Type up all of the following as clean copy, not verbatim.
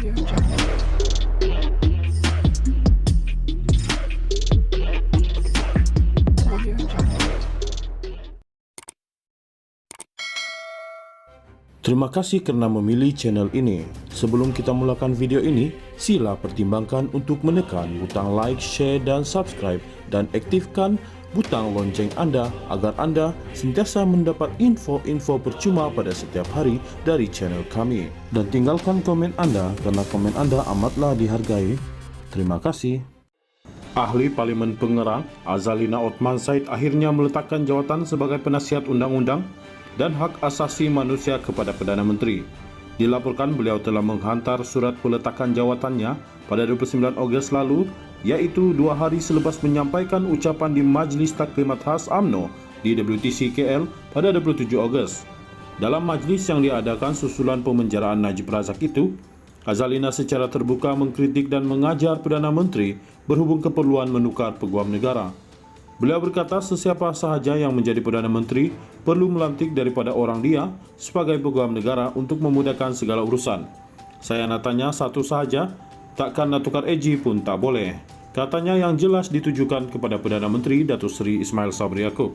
Terima kasih karena memilih channel ini. Sebelum kita mulakan video ini, sila pertimbangkan untuk menekan butang like, share, dan subscribe, dan aktifkan butang lonceng Anda agar Anda sentiasa mendapat info-info percuma pada setiap hari dari channel kami. Dan tinggalkan komen Anda karena komen Anda amatlah dihargai. Terima kasih. Ahli Parlimen Pengerang, Azalina Othman Said akhirnya meletakkan jawatan sebagai penasihat undang-undang dan hak asasi manusia kepada Perdana Menteri. Dilaporkan beliau telah menghantar surat peletakan jawatannya pada 29 Ogos lalu, yaitu 2 hari selepas menyampaikan ucapan di Majlis Taklimat Khas UMNO di WTC KL pada 27 Ogos. Dalam majlis yang diadakan susulan pemenjaraan Najib Razak itu, Azalina secara terbuka mengkritik dan mengajar Perdana Menteri berhubung keperluan menukar peguam negara. Beliau berkata sesiapa sahaja yang menjadi Perdana Menteri perlu melantik daripada orang dia sebagai peguam negara untuk memudahkan segala urusan. Saya natanya satu sahaja, takkan natukar Eji pun tak boleh. Katanya yang jelas ditujukan kepada Perdana Menteri Datuk Seri Ismail Sabri Yaakob.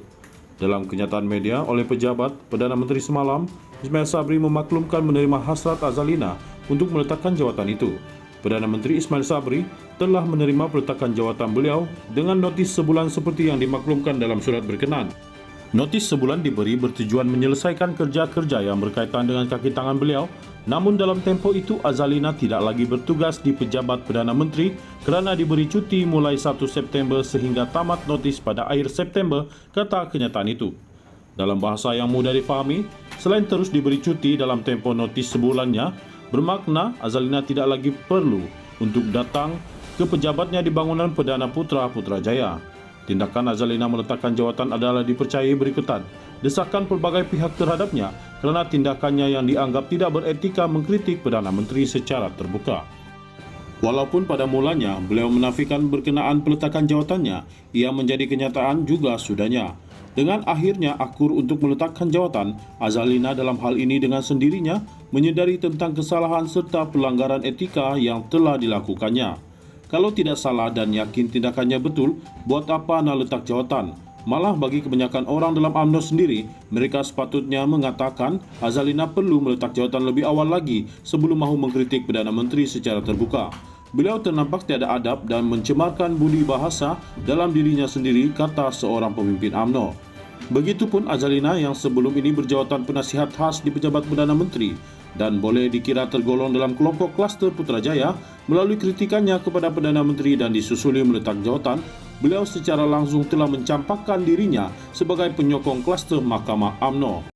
Dalam kenyataan media oleh pejabat Perdana Menteri semalam, Ismail Sabri memaklumkan menerima hasrat Azalina untuk meletakkan jawatan itu. Perdana Menteri Ismail Sabri telah menerima peletakan jawatan beliau dengan notis sebulan seperti yang dimaklumkan dalam surat berkenan. Notis sebulan diberi bertujuan menyelesaikan kerja-kerja yang berkaitan dengan kaki tangan beliau, namun dalam tempoh itu Azalina tidak lagi bertugas di pejabat Perdana Menteri kerana diberi cuti mulai 1 September sehingga tamat notis pada akhir September, kata kenyataan itu. Dalam bahasa yang mudah difahami, selain terus diberi cuti dalam tempoh notis sebulannya, bermakna Azalina tidak lagi perlu untuk datang ke pejabatnya di bangunan Perdana Putra Putrajaya. Tindakan Azalina meletakkan jawatan adalah dipercayai berikutan desakan pelbagai pihak terhadapnya kerana tindakannya yang dianggap tidak beretika mengkritik Perdana Menteri secara terbuka. Walaupun pada mulanya beliau menafikan berkenaan peletakan jawatannya, ia menjadi kenyataan juga sudahnya. Dengan akhirnya akur untuk meletakkan jawatan, Azalina dalam hal ini dengan sendirinya menyedari tentang kesalahan serta pelanggaran etika yang telah dilakukannya. Kalau tidak salah dan yakin tindakannya betul, buat apa nak letak jawatan? Malah bagi kebanyakan orang dalam UMNO sendiri, mereka sepatutnya mengatakan Azalina perlu meletak jawatan lebih awal lagi sebelum mahu mengkritik Perdana Menteri secara terbuka. Beliau ternampak tiada adab dan mencemarkan budi bahasa dalam dirinya sendiri, kata seorang pemimpin UMNO. Begitupun Azalina yang sebelum ini berjawatan penasihat khas di pejabat Perdana Menteri dan boleh dikira tergolong dalam kelompok kluster Putrajaya melalui kritikannya kepada Perdana Menteri dan disusuli meletak jawatan, beliau secara langsung telah mencampakkan dirinya sebagai penyokong kluster Mahkamah UMNO.